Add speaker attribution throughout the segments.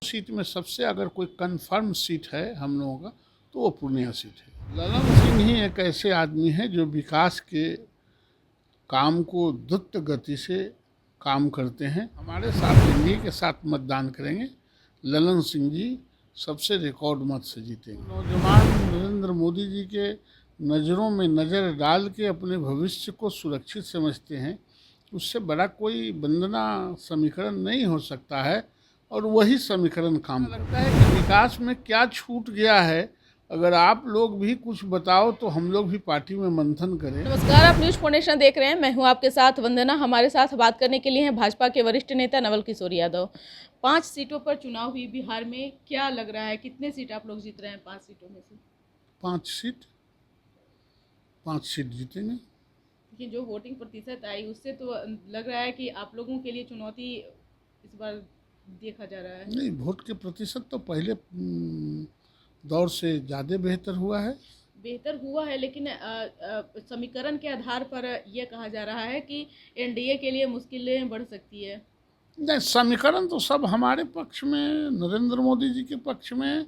Speaker 1: Seat में सबसे अगर कोई कंफर्म सीट है हम लोगों का तो वो पूर्णिया सीट है। ललन सिंह ही एक ऐसे आदमी हैं जो विकास के काम को द्रुत गति से काम करते हैं। हमारे साथ एनडीए के साथ मतदान करेंगे, ललन सिंह जी सबसे रिकॉर्ड मत से जीतेंगे। नौजवान नरेंद्र मोदी जी के नज़रों में नज़र डाल के अपने भविष्य को सुरक्षित समझते हैं, उससे बड़ा कोई वंदना समीकरण नहीं हो सकता है और वही समीकरण काम लगता है कि विकास में क्या छूट गया है। अगर आप लोग भी कुछ बताओ तो हम लोग भी पार्टी में मंथन करें।
Speaker 2: नमस्कार, आप न्यूज फाउंडेशन देख रहे हैं। मैं हूं आपके साथ वंदना। हमारे साथ बात करने के लिए हैं भाजपा के वरिष्ठ नेता नवल किशोर यादव। 5 सीटों पर चुनाव हुई बिहार में, क्या लग रहा है कितने सीट आप लोग जीत रहे हैं 5 सीटों में से?
Speaker 1: 5 सीट जीतेंगे।
Speaker 2: लेकिन जो वोटिंग प्रतिशत आई उससे तो लग रहा है कि आप लोगों के लिए चुनौती इस बार देखा जा रहा है।
Speaker 1: नहीं, वोट के प्रतिशत तो पहले दौर से ज़्यादा बेहतर हुआ है।
Speaker 2: बेहतर हुआ है, लेकिन समीकरण के आधार पर यह कहा जा रहा है कि एनडीए के लिए मुश्किलें बढ़ सकती है।
Speaker 1: नहीं, समीकरण तो सब हमारे पक्ष में, नरेंद्र मोदी जी के पक्ष में।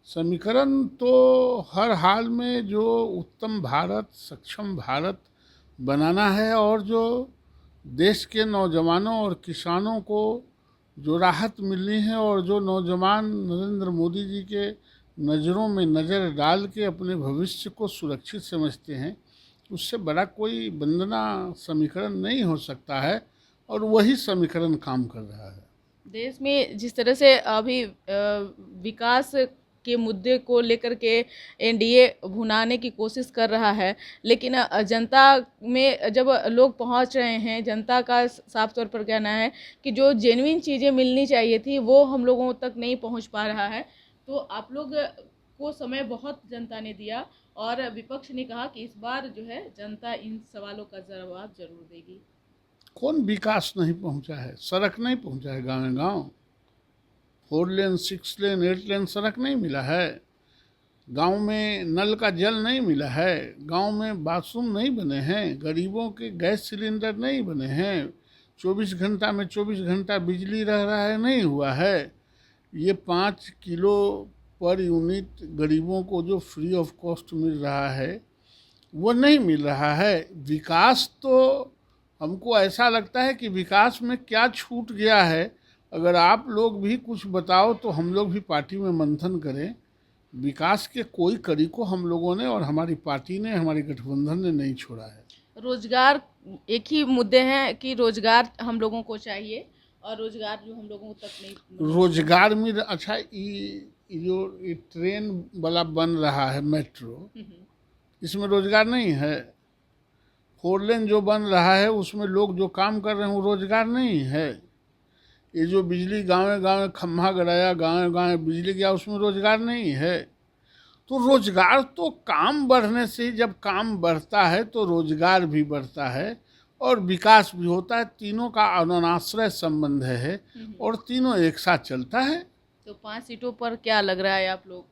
Speaker 1: समीकरण तो हर हाल में जो उत्तम भारत, सक्षम भारत बनाना है और जो देश के नौजवानों और किसानों को जो राहत मिलनी है और जो नौजवान नरेंद्र मोदी जी के नज़रों में नज़र डाल के अपने भविष्य को सुरक्षित समझते हैं, उससे बड़ा कोई वंदना समीकरण नहीं हो सकता है और वही समीकरण काम कर रहा है।
Speaker 2: देश में जिस तरह से अभी विकास के मुद्दे को लेकर के एनडीए भुनाने की कोशिश कर रहा है, लेकिन जनता में जब लोग पहुंच रहे हैं, जनता का साफ तौर पर कहना है कि जो जेन्युइन चीज़ें मिलनी चाहिए थी वो हम लोगों तक नहीं पहुंच पा रहा है। तो आप लोग को समय बहुत जनता ने दिया और विपक्ष ने कहा कि इस बार जो है जनता इन सवालों का जवाब जरूर देगी।
Speaker 1: कौन विकास नहीं पहुंचा है? सड़क नहीं पहुंचा है गाँव गाँव, 4 लेन 6 लेन 8 लेन सड़क नहीं मिला है। गांव में नल का जल नहीं मिला है। गांव में बाथरूम नहीं बने हैं। गरीबों के गैस सिलेंडर नहीं बने हैं। 24 घंटा में 24 घंटा बिजली रह रहा है, नहीं हुआ है। ये 5 किलो पर यूनिट गरीबों को जो फ्री ऑफ कॉस्ट मिल रहा है वो नहीं मिल रहा है। विकास तो हमको ऐसा लगता है कि विकास में क्या छूट गया है। अगर आप लोग भी कुछ बताओ तो हम लोग भी पार्टी में मंथन करें। विकास के कोई कड़ी को हम लोगों ने और हमारी पार्टी ने, हमारी गठबंधन ने नहीं छोड़ा है।
Speaker 2: रोजगार एक ही मुद्दे हैं कि रोजगार हम लोगों को चाहिए और रोजगार जो हम लोगों तक नहीं।
Speaker 1: रोजगार में अच्छा, जो ट्रेन वाला बन रहा है मेट्रो, इसमें रोजगार नहीं है। 4 लेन जो बन रहा है उसमें लोग जो काम कर रहे हैं वो रोजगार नहीं है। ये जो बिजली गाँव गाँव खम्भा गड़ाया, गाँव गाँव बिजली गया, उसमें रोजगार नहीं है। तो रोजगार तो काम बढ़ने से ही, जब काम बढ़ता है तो रोजगार भी बढ़ता है और विकास भी होता है। तीनों का अनाश्रय संबंध है और तीनों एक साथ चलता है।
Speaker 2: तो 5 सीटों पर क्या लग रहा है आप लोग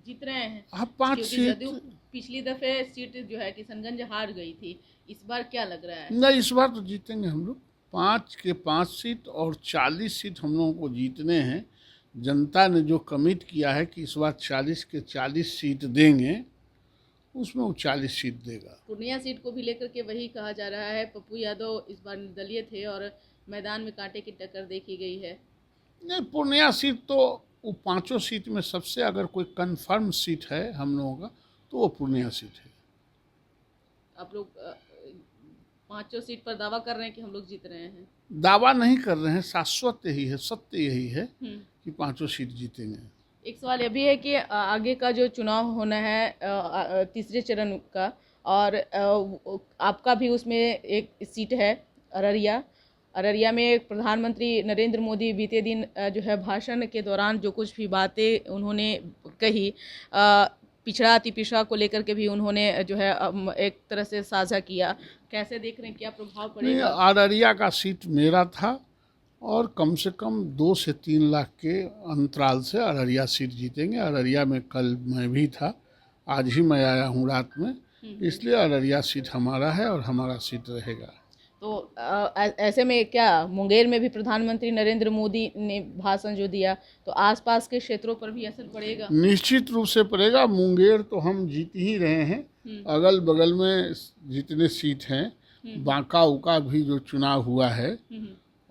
Speaker 2: जीत रहे हैं?
Speaker 1: आप 5 सीट,
Speaker 2: पिछली दफे सीट जो है किशनगंज हार गई थी, इस बार क्या लग रहा है?
Speaker 1: नहीं, इस बार तो जीतेंगे हम लोग। 5 के 5 सीट और 40 सीट हम लोगों को जीतने हैं। जनता ने जो कमिट किया है कि इस बार 40 के 40 सीट देंगे, उसमें वो 40 सीट देगा।
Speaker 2: पूर्णिया सीट को भी लेकर के वही कहा जा रहा है। पप्पू यादव इस बार निर्दलीय थे और मैदान में कांटे की टक्कर देखी गई है।
Speaker 1: नहीं, पूर्णिया सीट तो वो 5 सीट में सबसे अगर कोई कंफर्म सीट है हम लोगों का तो वो पूर्णिया सीट है।
Speaker 2: आप लोग 5 सीट पर दावा कर रहे हैं कि हम लोग जीत रहे हैं?
Speaker 1: दावा नहीं कर रहे हैं, शाश्वत यही है, सत्य यही है कि 5 सीट जीतेंगे।
Speaker 2: एक सवाल यह भी है कि आगे का जो चुनाव होना है तीसरे चरण का, और आपका भी उसमें एक सीट है अररिया में प्रधानमंत्री नरेंद्र मोदी बीते दिन जो है भाषण के दौरान जो कुछ भी बातें उन्होंने कही, पिछड़ा अति पिछड़ा को लेकर के भी उन्होंने जो है एक तरह से साझा किया। कैसे देख रहे हैं, क्या प्रभाव पड़ेगा?
Speaker 1: अररिया का सीट मेरा था और कम से कम 2 से 3 लाख के अंतराल से अररिया सीट जीतेंगे। अररिया में कल मैं भी था, आज ही मैं आया हूँ रात में, इसलिए अररिया सीट हमारा है और हमारा सीट रहेगा।
Speaker 2: तो ऐसे में क्या मुंगेर में भी प्रधानमंत्री नरेंद्र मोदी ने भाषण जो दिया, तो आसपास के क्षेत्रों पर भी असर पड़ेगा?
Speaker 1: निश्चित रूप से पड़ेगा। मुंगेर तो हम जीत ही रहे हैं। अगल बगल में जितने सीट हैं, बांका उका भी जो चुनाव हुआ है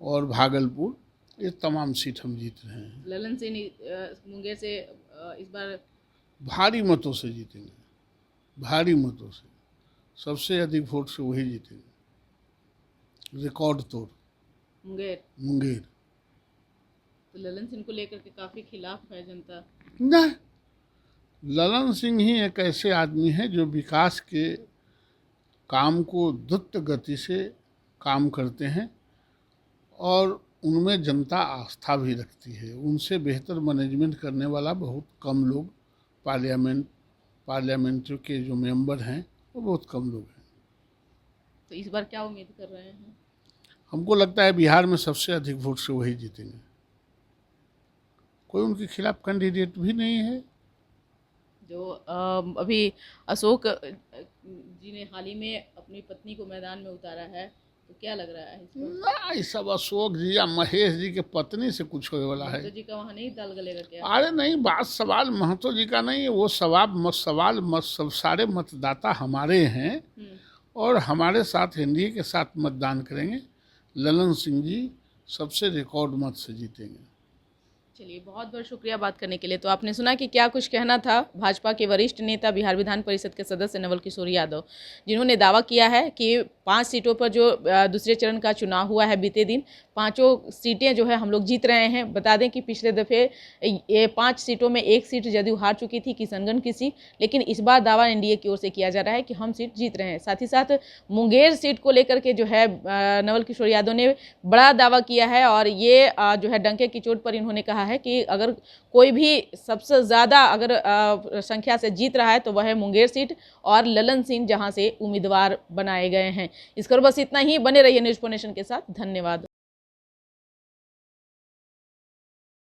Speaker 1: और भागलपुर, ये तमाम सीट हम जीत रहे हैं।
Speaker 2: ललन सिंह मुंगेर से इस बार
Speaker 1: भारी मतों से जीतेंगे, भारी मतों से, सबसे अधिक वोट से वही जीतेंगे, रिकॉर्ड तोड़। मुंगेर
Speaker 2: तो ललन सिंह को लेकर के काफी खिलाफ है जनता।
Speaker 1: नहीं, ललन सिंह ही एक ऐसे आदमी है जो विकास के काम को द्रुत गति से काम करते हैं और उनमें जनता आस्था भी रखती है। उनसे बेहतर मैनेजमेंट करने वाला बहुत कम लोग, पार्लियामेंट के जो मेंबर हैं वो बहुत कम लोग हैं।
Speaker 2: तो इस बार क्या उम्मीद कर रहे हैं?
Speaker 1: हमको लगता है बिहार में सबसे अधिक वोट से वही जीतेंगे। कोई उनके खिलाफ कैंडिडेट भी नहीं है। जो
Speaker 2: अभी अशोक जी ने हाल ही में अपनी पत्नी को मैदान में उतारा है, तो क्या लग रहा है इस पर?
Speaker 1: नहीं, सब अशोक जी या महेश जी के पत्नी से कुछ होने वाला है।
Speaker 2: महतो जी का वहाँ नहीं दाल गलेगा क्या?
Speaker 1: अरे नहीं, बात सवाल महतो जी का नहीं है, वो सवाल सब सारे मतदाता हमारे हैं और हमारे साथ एनडीए के साथ मतदान करेंगे। ललन सिंह जी सबसे रिकॉर्ड मत से जीतेंगे।
Speaker 2: चलिए, बहुत बहुत शुक्रिया बात करने के लिए। तो आपने सुना कि क्या कुछ कहना था भाजपा के वरिष्ठ नेता बिहार विधान परिषद के सदस्य नवल किशोर यादव, जिन्होंने दावा किया है कि 5 सीटों पर जो दूसरे चरण का चुनाव हुआ है बीते दिन, 5 सीटें जो है हम लोग जीत रहे हैं। बता दें कि पिछले दफ़े ये 5 सीटों में 1 सीट जदयू हार चुकी थी, किशनगंज की सीट, लेकिन इस बार दावा एनडीए की ओर से किया जा रहा है कि हम सीट जीत रहे हैं। साथ ही साथ मुंगेर सीट को लेकर के जो है नवल किशोर यादव ने बड़ा दावा किया है और ये जो है डंके की चोट पर इन्होंने कहा है कि अगर कोई भी सबसे ज़्यादा अगर संख्या से जीत रहा है तो वह है मुंगेर सीट और ललन सिंह, जहां से उम्मीदवार बनाए गए हैं। इस कर बस इतना ही। बने रहिए न्यूज़ नेशन के साथ। धन्यवाद।